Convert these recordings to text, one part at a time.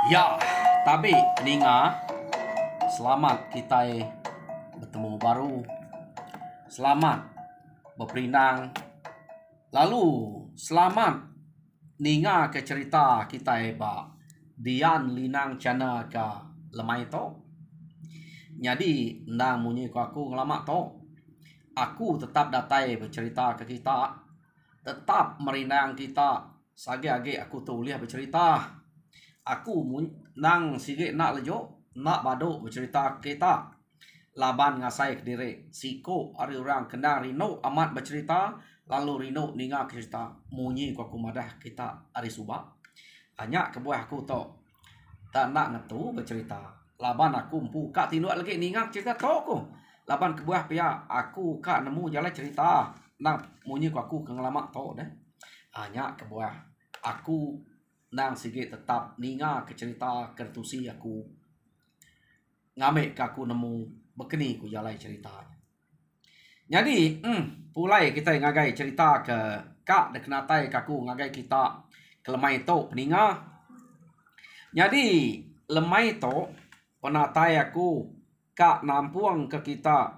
Ya, tapi Ninga, selamat kita bertemu baru. Selamat berperinang. Lalu selamat Ninga ke cerita kita ba Dian Linang Chana ke lemai to. Jadi nang munyi ko aku ngelamak to. Aku tetap datai bercerita ke kita. Tetap merinang kita. Sage-age aku tulis bercerita. Aku nang sige nak lejo nak baduk bercerita kita laban ngasai kediri siko ari orang kena rino amat bercerita lalu rino ninga cerita munyi ko aku madah kita ari suba hanya kebuah aku to tak nak ngetu bercerita laban aku empu kak tindak lagi ninga cerita to ko laban kebuah pia aku kak nemu jalan cerita nang munyi ko aku kengelamak to deh hanya kebuah aku nang sige tetap ninga ke cerita kertusi aku ngamek ke aku nemu bekeni ku jalai cerita. Jadi pulai kita ngagai cerita ke kak de kenatai kaku ngagai kita ke lemai to peninga. Jadi lemai to penatai aku kak nampuang ke kita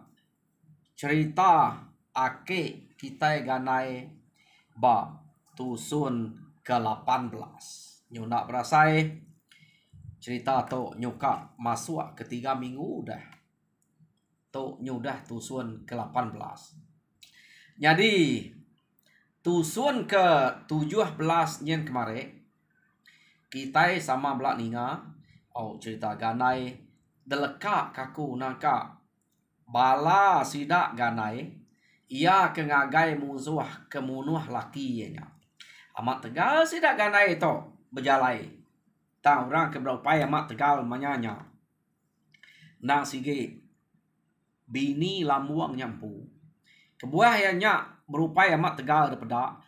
cerita ake kita ganai ba tusun ke-18 nyunak berasai cerita to nyuka masuk ke 3 minggu dah to nyudah tusun ke-18 jadi tusun ke-17 nyen kemarin kita sama belak ninga cerita ganai deleka kaku nangka bala sidak ganai ia kengagai musuh kemunuh laki nya amat tegal sidak ganai to berjalai tang orang keberupaya amat tegal manyanya nang sige bini lambuang nyampu kebuah yang berupaya amat tegal daripada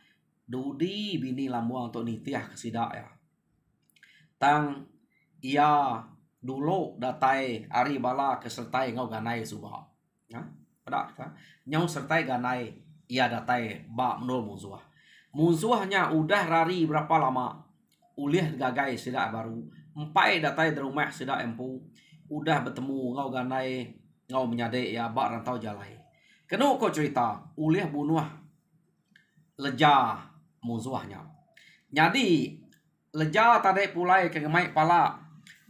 dudi bini lambuang untuk nitiah kesidak ya tang ia dulu datai ari bala kesertai ngau ganai subah ya pada nyau sertai ganai ia datai ba menol musuhnya udah rari berapa lama ulih gagai sidak baru empai datai di rumah sidak empu udah bertemu ngau ganai ngau menyadek ya bak rantau jalai kenu ko cerita ulih bunuh leja musuhnya jadi leja tadi pulai ke ngemai pala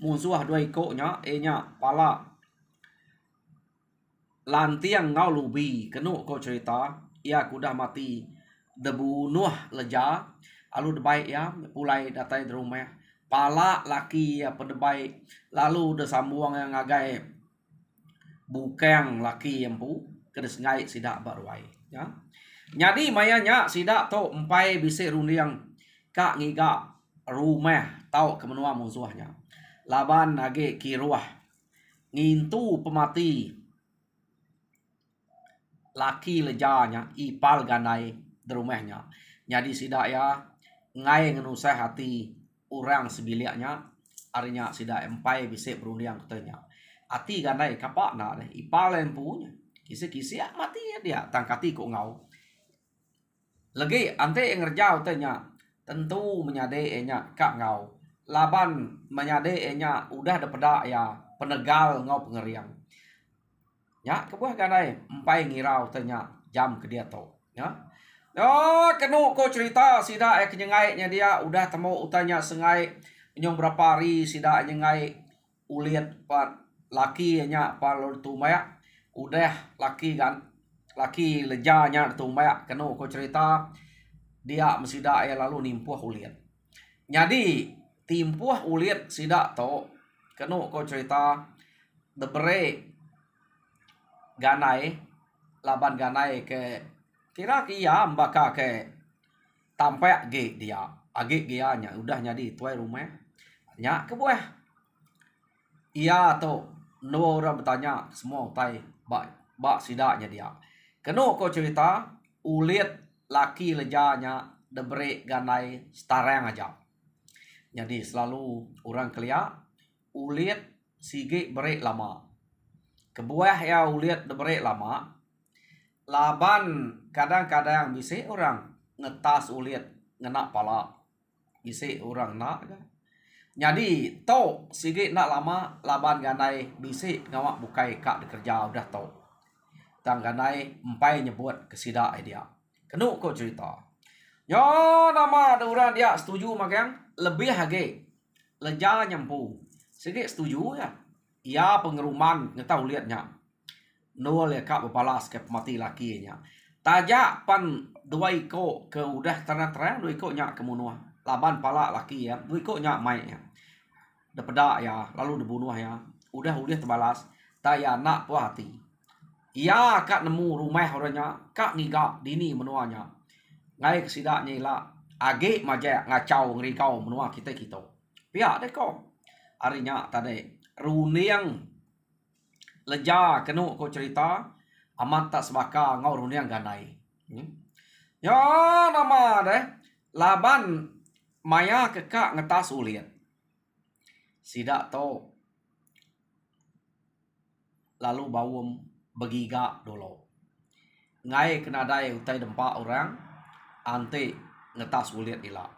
musuh dua ikutnya nya pala lantiang ngau lubi kenu ko cerita ia kudah mati debunuh leja alu debai ya pulai datai di rumah pala laki ya pedebai lalu de sambuang yang ngagai bukeng laki empu kedes ngai sidak baruai ya jadi mayanya sidak to empai bisik rundiang kak ngiga rumah tau kemenua musuhnya laban age kiruah ngintu pemati laki lejanya ipal ganai di rumahnya jadi sidak ya ngai ngenusah hati orang sebiliaknya arinya sidak empai bisik berundiang katanya hati ganai kapak na ipal yang punya kisi-kisi mati ya dia tangkati kok ngau lagi ante yang ngerjau tanya tentu menyadainya kak ngau laban menyadainya udah dapeda ya penegal ngau pengeriang ya kebuah ganai empai ngirau tanya jam ke dia to ya kenu ko cerita sida kenyengainya dia udah temu utanya sengai nyong berapa hari sida nyengai uliat pat laki nya palor tumaya udah laki kan laki lejanya tumaya kenu ko cerita dia mesida ya lalu nimpuh uliat jadi timpuh uliat sida to kenu ko cerita debere ganai laban ganai ke kira kia mbaka ke tampak ge dia age dia nya udah jadi tuai rumah nya kebuah ia to no orang bertanya semua tai bak sidaknya dia keno ko cerita ulit laki lejanya debere ganai starang aja jadi selalu orang kelia ulit sige bere lama kebuah ya ulit debere lama laban kadang-kadang bisa orang ngetas ulit ngena pala bisa orang nak Jadi to sige nak lama laban ganai bisik ngawak bukai kak dikerja udah to. Tang ganai empai nyebut ke sida dia. Kenu ko cerita. Yo nama ada orang dia setuju makang lebih hage. Leja nyampu. Sige setuju ya. Ia pengeruman ngetau liatnya. Nol ya kak berbalas ke mati lakinya. Tajak pan dua iko ke udah terang dua iko nyak kemunuh. Laban pala laki ya. Dua iko nyak mai ya. Depedak ya. Lalu dibunuh ya. Udah terbalas. Taya nak puas hati. Ia kak nemu rumah orangnya. Kak ngigak dini menuanya. Ngai kesidaknya lah. Age maja ngacau ngerikau menua kita. Pihak deh kau. Harinya tadi. Runiang leja kenu ko cerita amat tak sebaka ngau runiang ganai. Ya nama deh laban maya kekak ngetas ulian. Sidak to lalu bawum begiga dulu. Ngai kena dai utai dempak orang ante ngetas ulian ila.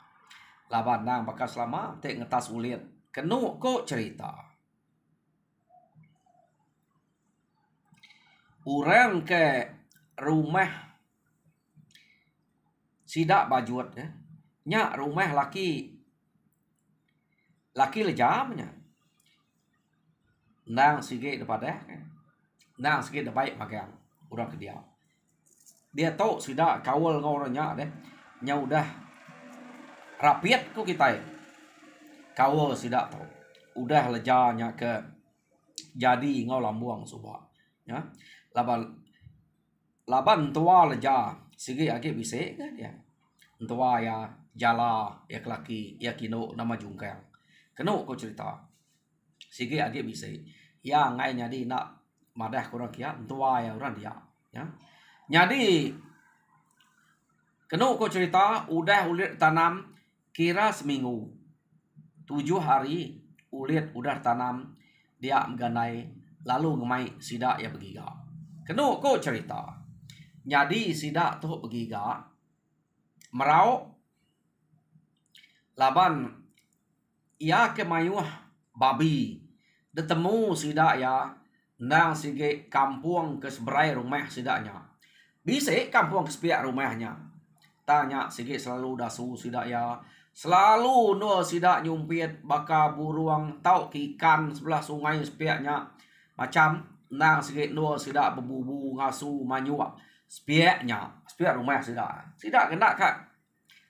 Laban nang bakas lama te ngetas ulian. Kenu ko cerita. Orang ke rumah sidak bajuat ya. Nya rumah laki lejamnya. Nang sige daripada nang sige baik magang orang ke dia. Dia tahu sidak kawal ngoranya deh. Nya udah rapiat ku kita. Kawal sidak tahu. Udah lejanya ke jadi ngau lambuang subah. Ya. Laban tua leja sige age bisik kan ya. Tua ya jala ya kelaki ya kino nama jungkang. Kenu ko cerita. Sige age bisik. Ya ngai nyadi nak madah kurang kia tua ya orang dia ya. Nyadi kenu ko cerita udah ulit tanam kira seminggu. 7 hari ulit udah tanam dia mengganai lalu ngemai sidak ya begiga. Kenu ko cerita. Jadi sidak tu begiga merau laban ia ke mayuh babi detemu sidak ya nang sige kampung ke seberai rumah sidaknya. Bisa kampung ke sepiak rumahnya. Tanya sige selalu dasu sidak ya. Selalu no sidak nyumpit baka buruang tau ke ikan sebelah sungai sepiaknya. Macam nang sige no sidak bebubu ngasu manyuak. Sepiak rumah sidak kena kak.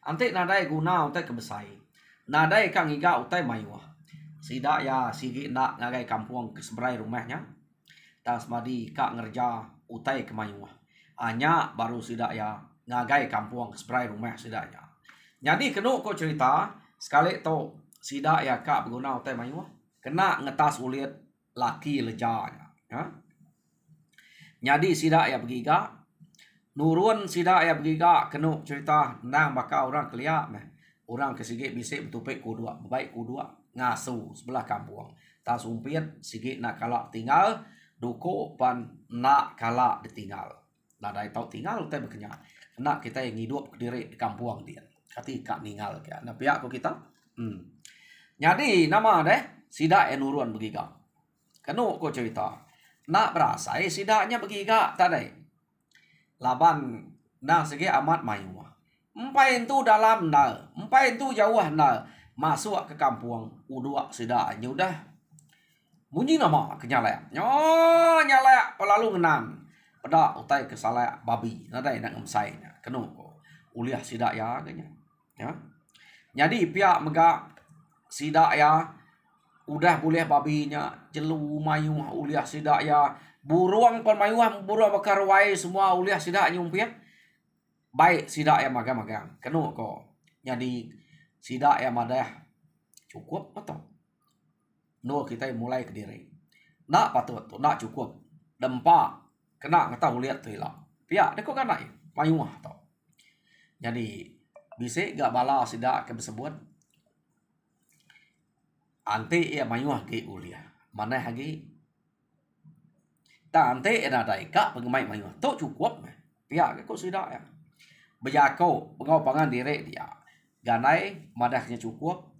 Ante nadai guna utai kebesai. Nadai kang iga utai mayuah. Sidak ya sige nak ngagai kampung ke seberai rumahnya. Tas madi kak ngerja utai ke mayuah. Hanya baru sidak ya ngagai kampung ke seberai rumah sidaknya. Jadi kenu ko cerita sekali to sidak ya kak berguna utai mayuah. Kena ngetas ulit laki lejanya. Ya. Jadi sidak ya begiga. Nurun sidak ya begiga kenu cerita nang baka orang keliak meh. Orang kesigit bisik betupik kudua. Baik kudua ngasu sebelah kampung. Tas umpit sigit nak kalak tinggal. Duko pan nak kalak ditinggal. Nadai tau tinggal utai berkenya. Nak kita yang hidup diri di kampung dia. Kati kak ninggal kia. Nah pihak ko kita. Jadi nama deh sidak ya nurun begiga. Kenu ko cerita. Nak berasa sidaknya begiga tadi. Laban nang segi amat mayuah. Empai itu dalam nal, empai itu jauh nal. Masuk ke kampung udua sidaknya udah bunyi nama kenyalak. Nyalak pelalu ngenam. Pada utai kesalak babi. Nadai nak ngemsainya. Kenu ko. Uliah sidak ya kenya. Ya. Jadi pihak megak sidak ya udah boleh babinya jelu mayuah uliah sidak ya. Buruang pon mayuah buruang bakar wai semua uliah sidak nyumpit. Baik sidak ya magang-magang. Kenu ko. Jadi sidak ya madah cukup atau no kita mulai ke diri. Nak patut tu nak cukup. Dempak kena ngata uliat tu hilang. Pihak deko kan naik mayuah tau. Jadi bisa gak bala sidak ke bersebut. Ante ya mayuah ke uliah. Mana lagi ante ena dai kak pengemai mayuah. Tu cukup meh. Pihak ke sidak ya. Bejako pengau pangan direk dia. Ganai madahnya cukup.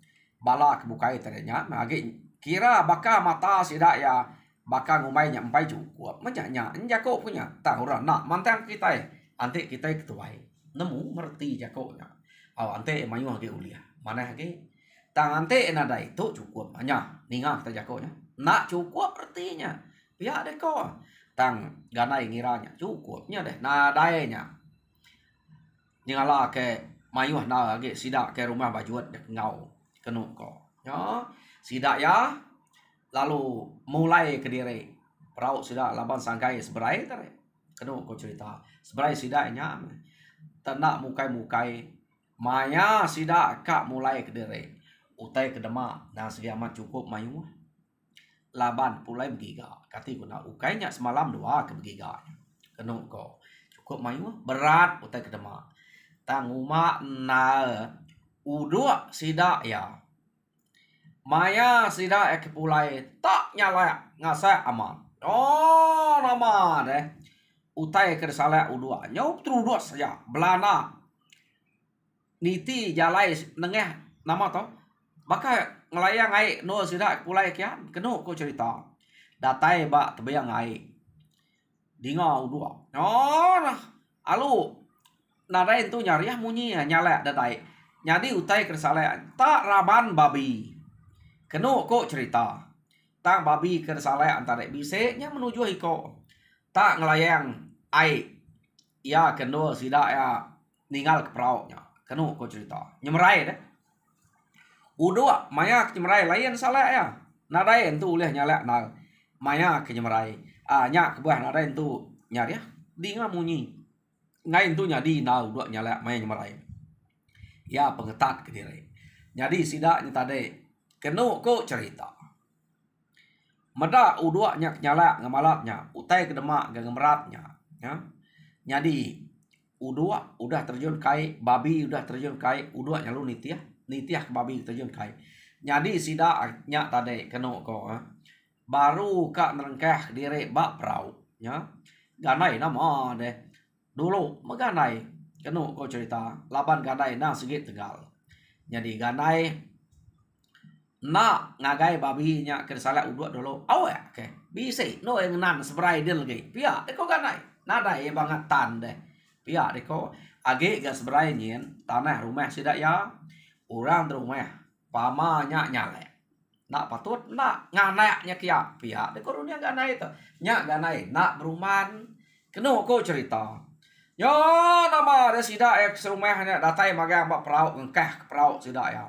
bala kebukai terenya agi kira baka mata sida ya baka ngumai nya empai cukup menyanya jako punya tak orang nak mantang kita ante kita ketuai nemu merti jako nya ante mayu agi ulia mana agi tang ante nada itu cukup hanya ninga kita jako nya nak cukup artinya pihak deko tang ganai ngiranya cukupnya deh nadainya nyala ke mayu na agi sida ke rumah bajuat ngau kenu ko ya sida ya lalu mulai ke diri perauk sida laban sangkai seberai tare kenu ko cerita seberai sida nya tenak mukai maya sida kak mulai ke diri utai ke demak dan segi amat cukup mayu laban pulai begiga kati guna ukainya semalam doa ke begiga kenu ko cukup mayu berat utai ke demak tanguma na udua sida ya maya sida ek pulai tak nyala ngasa aman oh nama deh utai ke sala udua nyau trudua saja belana niti jalai nengeh nama to baka ngelayang ai no sida pulai kian kenu ko cerita datai ba tebayang ai dinga udua oh alu narain tu nyari munyi nyala datai nyadi utai ke sala tak raban babi kenu ko cerita tak babi ke sala antara bisenya menuju hiko tak ngelayang ai ya kenu sida ya ninggal ke perauknya kenu ko cerita nyemerai deh udua maya nyemerai lain salah ya narain tu uleh nyala na maya ke nyemerai nya kebuah narain tu nyari di ngamunyi ngain tu nyadi na udua nyala maya nyemerai ya pengetat ke diri jadi sida nyetade kenu ko cerita meda udua nya nyala ngamalatnya utai ke demak ngemeratnya ya jadi udua udah terjun kai babi udah terjun kai udua nyalu nitiah ke babi terjun kai jadi sida nya tade kenu ko baru kak nerengkeh diri bak perau ya ganai nama deh dulu meganai kenu ko cerita laban ganai na segit tegal jadi ganai na ngagai babi nya ke salah udua dulu awe ke bisi no yang nan seberai dia lagi pia deko ganai nada ya banget tan deh pia deko age gas seberai nyen tanah rumah sida ya orang rumah pama nya nyale nak patut nak nganak nya kia pia deko dunia ganai itu nya ganai nak beruman kenu ko cerita yo nama ada sida eks rumahnya datai magang bak perauk ngkeh perauk sida ya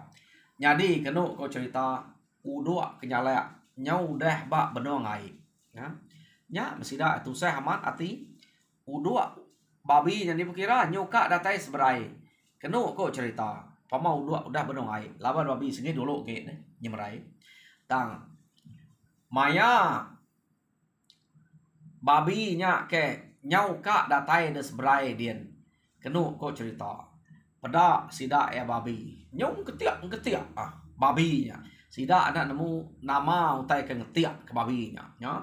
jadi kenu ko cerita udua kenyala nyau deh bak beno ngai ya nya mesida tu saya amat ati udua babi yang dipikira nyuka datai seberai kenu ko cerita pama udua udah beno ngai laban babi sini dulu ke nyemerai tang maya babi nya ke nyau ka datai de seberai dien kenu ko cerita pada sida ya babi nyung ketiak babinya sida anak nemu nama utai ke ngetiak ke babinya nya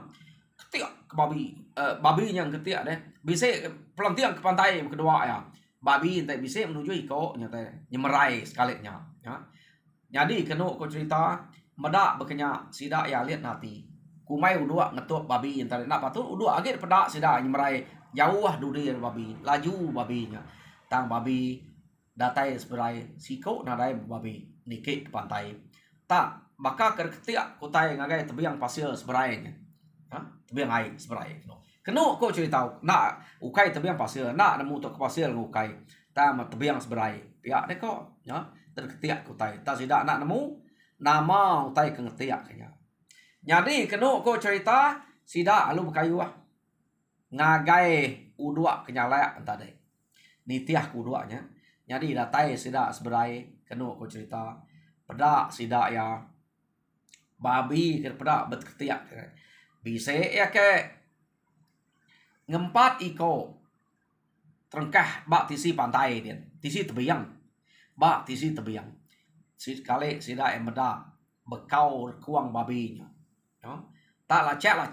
ketiak ke babi babinya ketiak deh bisa pelantiang ke pantai kedua ya babi entai bisa menuju iko nya teh nyemerai sekalinya ya jadi kenu ko cerita meda bekenya sida ya lihat nanti kumai udua ngetuk babi entar nak patut udua age pada sida nyemerai jauh dudir babi laju babinya tang babi datai seberai siko nadai babi nikik ke pantai tak maka kerketiak kutai ngagai tebiang pasir seberainya tebiang air seberai kenu ko cerita nak ukai tebiang pasir nak nemu tok pasir ngukai ta tebiang seberai pihak deko ya terketiak kutai tak sida nak nemu nama utai kengetiak kenya jadi kenu ko cerita sida alu bekayu ngagai udua kenyala entah deh nitiah kuduanya jadi datai sida seberai kenu ko cerita pada sida ya babi ke pada bet ketiak bisa ya ke ngempat iko terengkah bak tisi pantai dia tisi tebiang bak tisi tebiang kali sida emeda bekau kuang babinya ya tak lacak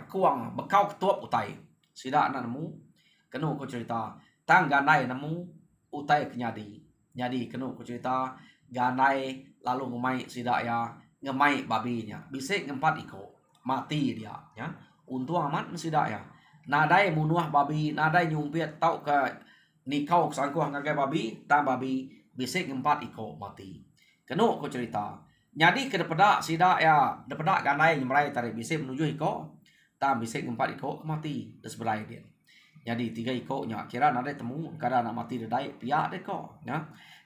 kuang bekau ketuap utai sida nemu kenu ko cerita tangga nai nemu utai kenyadi jadi kenu ko cerita ganai lalu ngemai sidak ya ngemai babinya bisik ngempat iko mati dia ya untung amat sidak ya nadai munuah babi nadai nyumpit tau ke nikau sangkuh ngagai babi tam babi bisik ngempat iko mati kenu ko cerita jadi ke depedak sidak ya depedak ganai nyemrai tarik bisik menuju iko tam bisik ngempat iko mati desberai dia jadi 3 ikoknya kira nadai temu kada nak mati dedai pihak deko ya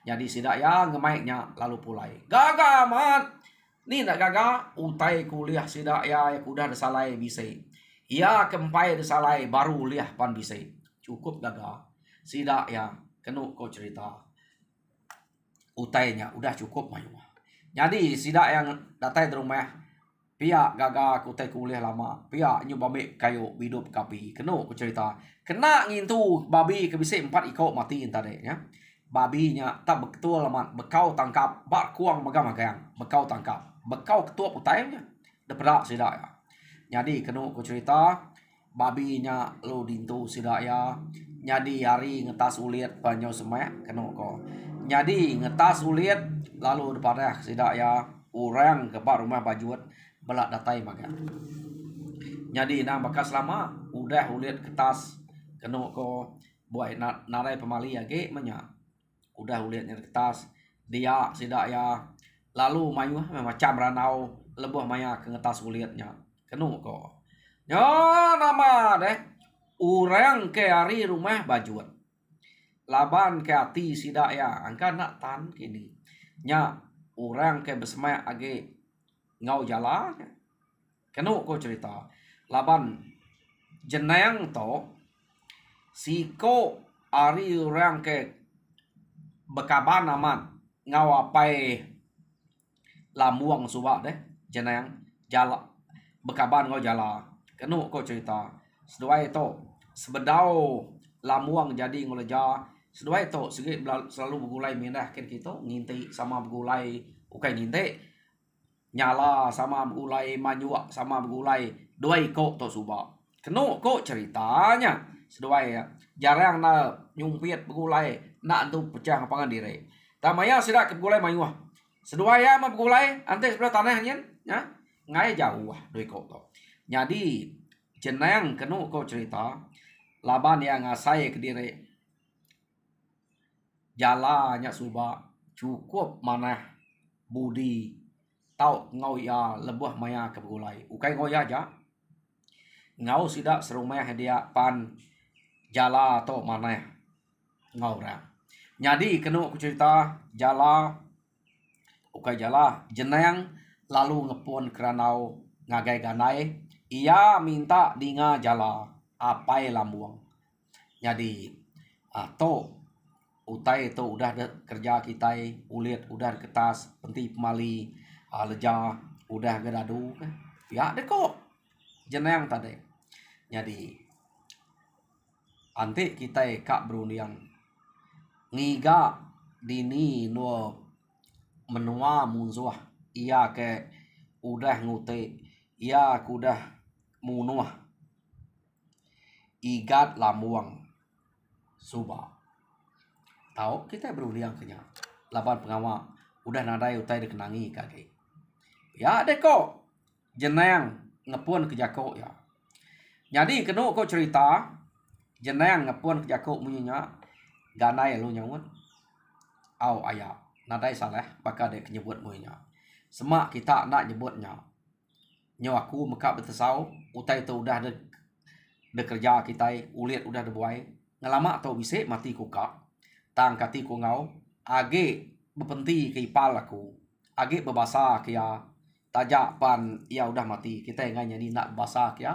jadi sidak ya ngemaiknya lalu pulai gaga mat ni nak gaga utai kuliah sidak ya udah desalai bisik ia kempai desalai baru liah pan bisik cukup gaga sidak ya kenu ko cerita utainya udah cukup mayu jadi sidak yang datai di rumah pihak gaga kutai kuliah lama pihak nyubamik kayu hidup kapi kenu ku cerita kena ngintu babi kebisik 4 ikok mati tadi ya babinya tak betul amat bekau tangkap bak kuang magang-magang bekau tangkap bekau ketua utainya depedak sidak ya jadi kenu ku cerita babinya lu dintu sidak ya jadi hari ngetas ulit panyo semek kenu ko jadi ngetas ulit lalu depan sidak ya orang ke rumah bajuat belak datai maga jadi nang bekas lama udah ulit kertas kena ko buat narai pemali age menya udah ulitnya kertas dia sidak ya lalu mayu macam ranau lebuh maya ke ngetas ulitnya kena ko nyo nama deh orang ke hari rumah bajuat laban ke hati sidak ya angka nak tan kini nya orang ke besma age ngau jala kenu ko cerita laban jenayang to siko ari orang ke bekaban aman ngau apai lamuang suba deh jenayang jala bekaban ngau jala kenu ko cerita seduai to sebedau lamuang jadi ngoleja seduai to segi selalu begulai mindah ken kita nginti sama begulai ukai nginti nyala sama begulai manyuak sama begulai 2 ikok to suba kenu ko ceritanya seduai ya jarang na nyumpit begulai nak tu pecah pangan diri tamaya sidak ke begulai manyuak seduai ya ma begulai ante sebelah tanah nyen ya ngai jauh 2 ikok to jadi jeneng kenu ko cerita laban yang ngasai ke diri jalanya suba cukup mana budi tau ngau ya lebuh maya ke begulai ukai ngau ya aja ngau sidak serumah dia pan jala to mana ngau ra jadi kenu aku cerita jala ukai jala jeneng lalu ngepon keranau ngagai ganai ia minta dinga jala apai lambuang jadi to utai itu udah kerja kita ulit udah kertas penti pemali leja udah gedadu ya deh kok jeneng tadi jadi anti kita kak berunding ngiga dini no menua munsuah iya ke udah ngute iya kudah munuah igat lamuang suba tahu kita berunding kenya laban pengawal udah nadai utai dikenangi kaki ya deh kok jeneng ngepun ke jako ya jadi kenu kok cerita jeneng ngepun ke jako munyinya ganai lu nyawut au ayah nadai salah bakal dek nyebut munyinya semak kita nak nyebutnya nyaw aku mekak betesau utai tu udah de kerja kita ulit udah debuai ngelama atau bisik mati kuka tang kati ku ngau age bepenti ke ipal aku age bebasa kia tajak pan ia udah mati kita yang jadi nak basa kia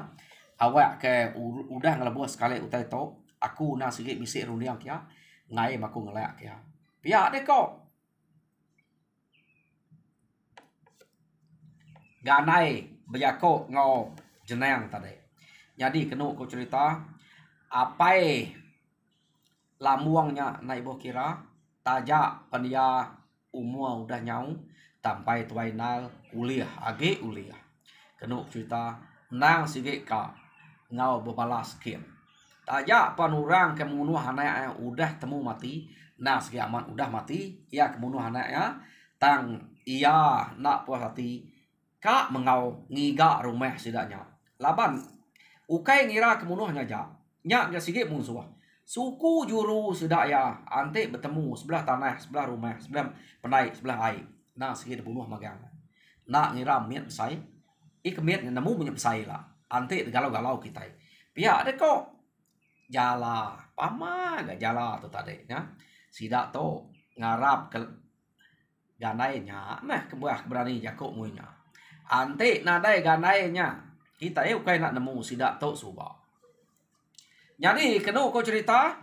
awak ke udah ngelebuh sekali utai to aku nak sikit bisik rundiang kia ngai aku ngelak kia pihak deh kok ganai bejako ngau jeneng tadi jadi kenu ku cerita apai lamuangnya naik boh kira tajak pendia umur udah nyau sampai tuainal kuliah age kuliah kenu cerita nang sige ka ngau bebalas kiem tajak panurang kemunuh anak udah temu mati nah sige aman udah mati ya kemunuh anaknya tang ia nak puas hati kak mengau ngiga rumah sidaknya laban ukai ngira kemunuhnya nya sige musuh suku juru sedak ya ante bertemu sebelah tanah sebelah rumah sebelah penai sebelah air nah sige dibunuh magang nak ngira miet sai ikemiet nemu punya sai lah ante galau-galau kita pihak ada kok jala pama gak jala tu tadi ya sidak to ngarap ke ganainya nah kebuah berani jakok muinya ante nadai ganainya kita ukai nak nemu sidak to subah. Jadi kena kau cerita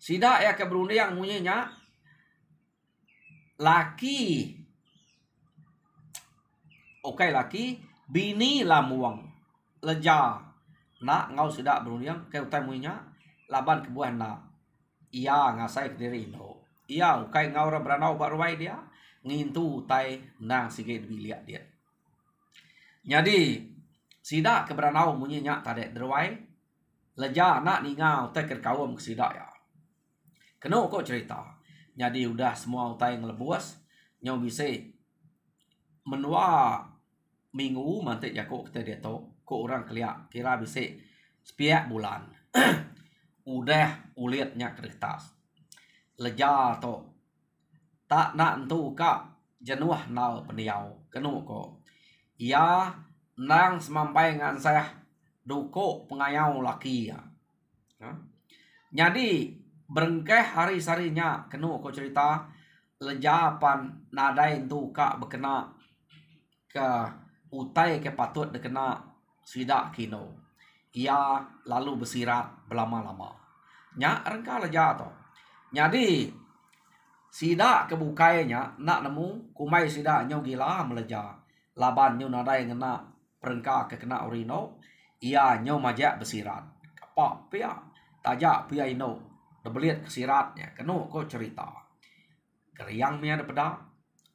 sidak ya keberundiang munyinya laki okai laki bini lamuang leja nak ngau sidak berundiang ke utai munyinya laban kebuah na ia ngasai ke diri no ia ukai ngau ra beranau barwai dia ngintu utai nang sige biliak dia. Jadi sidak keberanau munyinya tade derwai leja nak ningau utai kerkawam ke sidak ya. Kena kok cerita. Jadi udah semua utai ngelebuas nyau bisa menua minggu mantik jakok kita dia to kok orang keliak kira bisa sepiak bulan. Udah uliatnya kertas. Leja to tak nak entu kak jenuh nal peniau kena kok. Ia nang semampai ngan saya duko pengayau laki ya. Jadi berengkeh hari sarinya kenu ko cerita lejapan nadai tu kak berkena ke utai ke patut dekena sidak kino. Ia lalu bersirat berlama-lama. Nya rengka leja to. Jadi sidak kebukainya nak nemu kumai sidak nyau gila meleja. Laban nyau nadai ngena perengka ke kena urino. Ia nyau majak bersirat. Apa pia tajak pia ino. Debeliat kesiratnya. Kenu kau cerita. Keriang mia daripada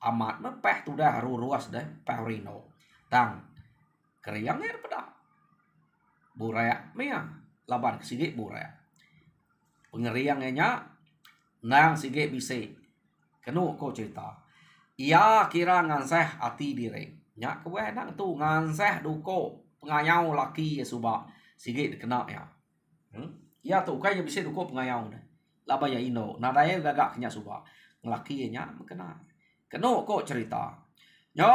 amat mepeh tu dah ruas deh peh urino. Tang keriangnya daripada burak mia laban kesigit burak. Pengeriangnya nang sige bise. Kenu kau cerita. Ia kira nganseh hati diri. Nyak kewe nang tu nganseh duko pengayau laki ya subak sige kena ya. Ya tu kaya bisa duko pengayau dah. Laba ya ino nadaya gagak kenya subak ngelaki nya kena. Kenu kok cerita. Nyo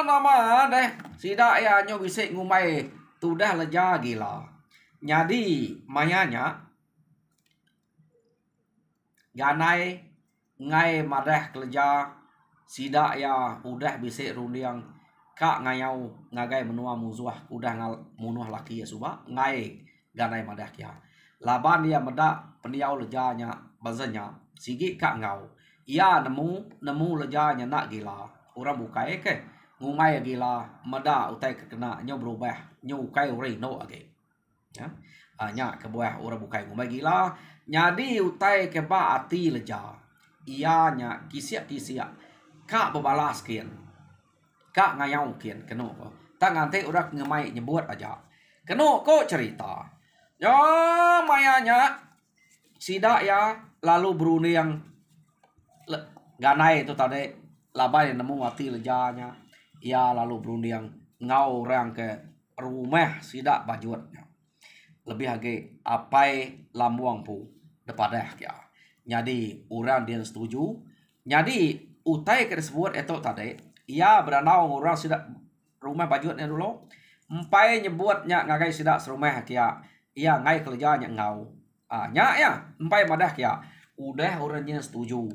nama deh sidak ya nyo bisa ngumai tu dah leja gila. Jadi mayanya ganai ngai madah keleja sidak ya udah bisa rundiang kak ngayau ngagai menua musuh udah munuh laki ya subak ngai ganai madah kia. Laban dia medak peniau lejanya bazanya sigi kak ngau. Ia nemu lejanya nak gila. Orang bukai ke ngumai gila meda utai kena nyo berubah nyo kai urino age. Ya. Nya kebuah orang bukai ngumai gila. Nyadi utai ke ba ati leja. Ia nya kisiak kak bebalas kian. Kak ngayau kian keno ko. Tak ngante urak ngemai nyebut aja. Keno ko cerita. Yo mayanya sidak ya lalu Brunei yang ganai itu tadi labai nemu hati lejanya. Ia lalu Brunei yang ngau orang ke rumah sidak bajutnya. Lebih lagi apai lamuang pu depadah ya. Jadi orang dia setuju. Jadi utai ke disebut itu tadi. Ia beranau orang sidak rumah bajutnya dulu. Empai nyebutnya ngagai sidak serumah kia. Ia ngai kerjanya ngau. Nya ya empai madah kia. Udah orangnya setuju.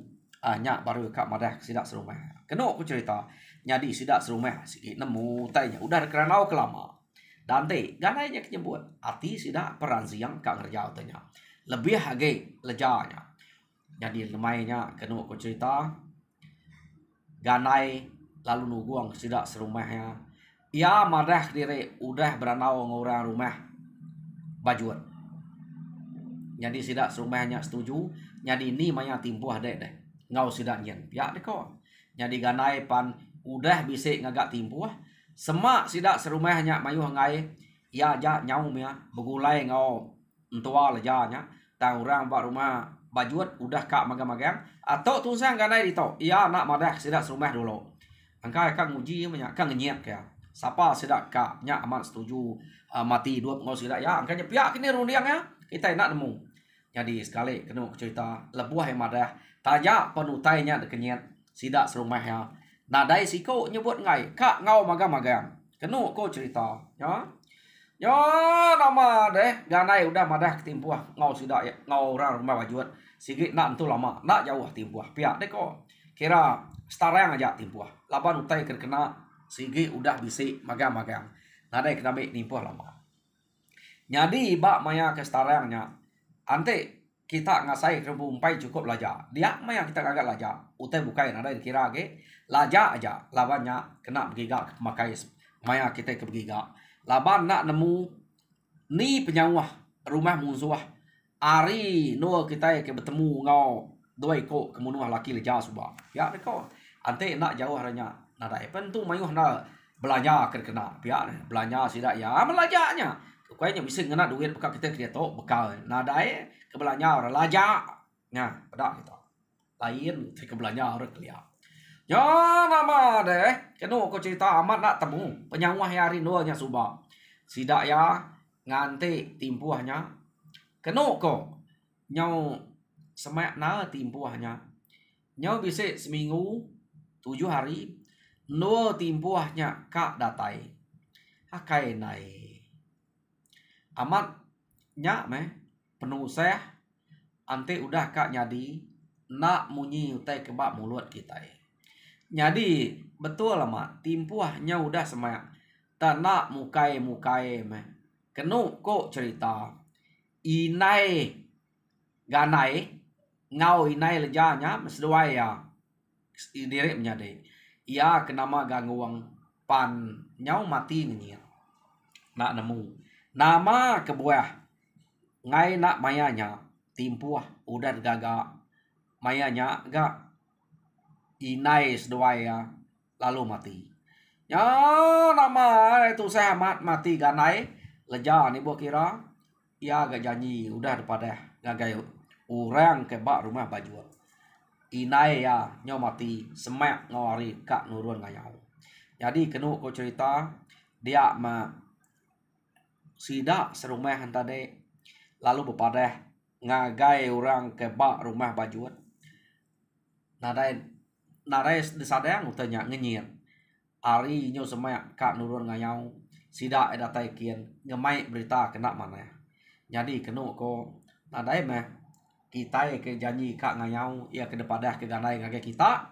Nya baru kak madah sidak serumah. Kena aku cerita. Jadi sidak serumah sikit nemu tanya. Udah keranau kelama. Dante ganainya kenyebut. Hati sidak peran siang kak kerja tanya. Lebih lagi lejanya. Jadi lemainya kena aku cerita. Ganai lalu nuguang sidak serumahnya. Ia madah diri udah beranau ngorang rumah bajut. Jadi sidak serumahnya setuju. Jadi ini maya timpuh deh. Ngau sidak nyen. Ya deh kau. Jadi ganai pan udah bisa ngagak timpuh. Semak sidak serumahnya mayuh ngai. Ya ja nyau mia. Begulai ngau entua lejanya. Tang orang bak rumah bajuat udah kak magang-magang atau tunsang ganai di to ia nak madah sidak serumah dulu angka kang uji banyak kang nyiap ya siapa sidak kak nya aman setuju mati dua pengol sidak ya angkanya pihak kini rundiang ya kita nak nemu jadi sekali kena cerita lebuah yang madah tanya penutainya dekenyet sidak serumah ya nadai siko nyebut ngai kak ngau magang-magang kena ko cerita ya. Yo nama deh ganai udah madah timpuah ngau sidak ya ngau orang rumah bajuat sigit nak tu lama nak jauh timpuah pihak deh kok kira starang aja timpuah laban utai kena sigit udah bisi magang-magang nadai kena be timpuah lama jadi bak maya ke starangnya ante kita ngasai kerumpai cukup laja dia maya kita agak laja utai bukai nadai kira ke laja aja lawannya kena bergigak makai maya kita ke bergigak laban nak nemu ni penyawah rumah musuh ari no kita ke bertemu ngau dua ko kemunuh laki leja subah ya deko ante nak jauh haranya nada pen tu mayuh na belanja kena pihak belanja sidak ya melajanya kayaknya bisa ngena duit bekal kita dia to bekal nada ke belanja orang laja nya pada kita lain ke belanja orang kelia ya nama deh kenu ko cerita amat nak temu penyawah hari no nya subah sidak ya ngante timpuahnya kenu ko nyau semak na timpuahnya nyau bisa seminggu 7 hari no timpuahnya kak datai hakai nai amat nyak meh penuh seh ante udah kak nyadi nak munyi utai kebak mulut kita jadi betul lama timpuahnya udah semak tak nak mukai meh kenu kok cerita inai ganai ngau inai lejanya mesduai ya direk menyade ia kenama gangguang pan nyau mati ngenyir nak nemu nama kebuah ngai nak mayanya timpuah udah gaga mayanya gak inai seduai ya lalu mati ya nama itu saya mati ganai leja ni buat kira ia agak janji udah daripada gagai orang kebak rumah baju inai ya nyau mati semak ngawari kak nurun ngayau jadi kenu ko cerita dia ma sidak serumah tadi lalu berpadah ngagai orang kebak rumah baju nadai disadang utanya ngenyir ari nyo semak kak nurun ngayau sidak datai kian ngemai berita kena mana jadi kenu ko nadai mah kita ke janji kak ngayau ia ke depadah ke ganai ngagai kita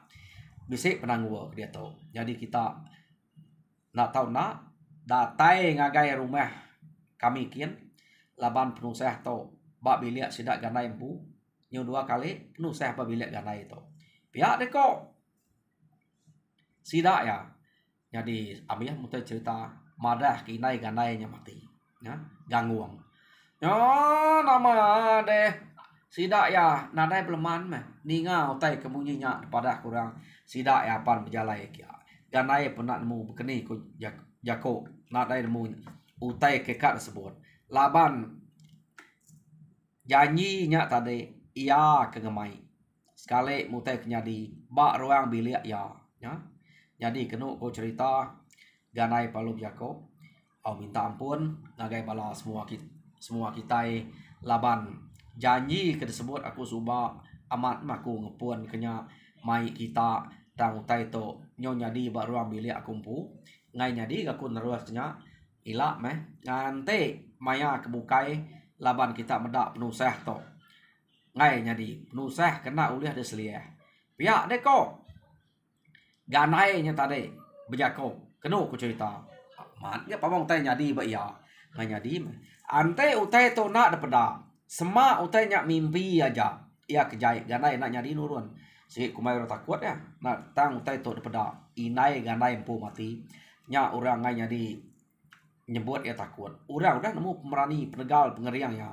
bisik penangguh dia tahu jadi kita nak tahu nak datai ngagai rumah kami kian laban penuh seh tahu bak bilik sidak ganai empu nyo 2 kali penuh seh bak bilik ganai itu pihak deko sidak ya jadi ambil mutai cerita madah kinai ganainya mati ya gangguang ya nama deh sidak ya nadai peleman mah ninga utai kemunyinya pada kurang sidak ya pan berjalai kia ganai pernah nemu bekeni ko jako nadai nemu utai kekat tersebut laban janjinya tadi ia kengemai sekali mutai kenyadi bak ruang bilik ya jadi kenu ko cerita ganai palu jako au minta ampun ngagai bala semua kita laban janji ke tersebut aku suba amat maku ngepun kenya mai kita tang utai to nyo nyadi ba ruang bilik aku empu ngai nyadi aku nerusnya ila meh ngante maya kebukai laban kita medak penuh seh to ngai nyadi penuh seh kena uliah de seliah pihak deko ganai nya tadi bejako kenu ku cerita mat ya pamong tai nyadi ba ya ngai nyadi ante utai to nak dapeda sema utai nyak mimpi aja ia kejai ganai nak nyadi nurun si kumai ro takut ya nak tang utai to dapeda inai ganai empu mati nya orang ngai nyadi nyebut ia takut orang udah nemu pemerani penegal pengeriang ya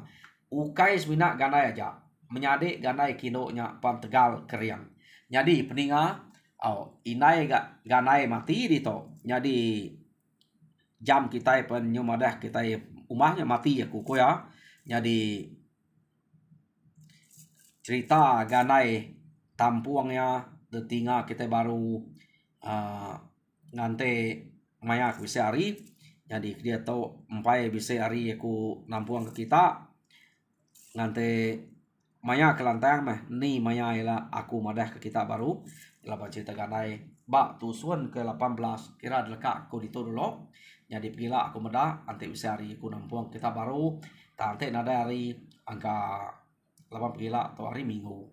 ukai semina ganai aja menyadik ganai kino nya pam tegal keriang nyadi peninga inai ganai mati di to nyadi jam kita penyumadah kita umahnya mati ya kuko ya jadi cerita ganai tampuangnya detinga kita baru ngante mayak bisa hari. Jadi dia tahu empai bisa hari aku nampuang ke kita ngante maya ke lantang mah ni maya ila aku madah ke kita baru lapan cerita ganai bak tusuan ke 18 kira deleka aku dito dulu. Jadi pergilah aku madah ante bisa hari aku nampuang kita baru tante nada hari angka 8 pergilah atau hari minggu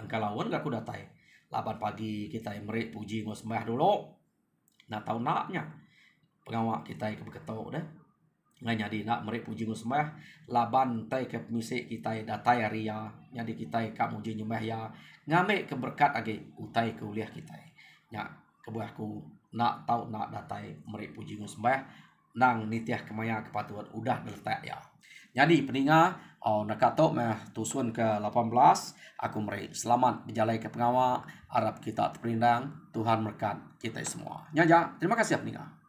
angka lawan gak aku datai 8 pagi kita merik puji ngosembah dulu nah tahun naknya pengawak kita ke beketok dah ngai jadi nak merik puji ngosembah laban tai ke misi kita datai ria jadi kita ka muji nyembah ya ngame keberkat age utai kuliah kita nya kebuahku nak tahu nak datai merik puji ngosembah nang nitiah kemaya kepatuhan udah letak ya. Jadi peninga nakato mah tusun ke 18 aku merik selamat berjalai ke pengawak harap kita terpindang Tuhan berkat kita semua. Nyaja terima kasih peninga.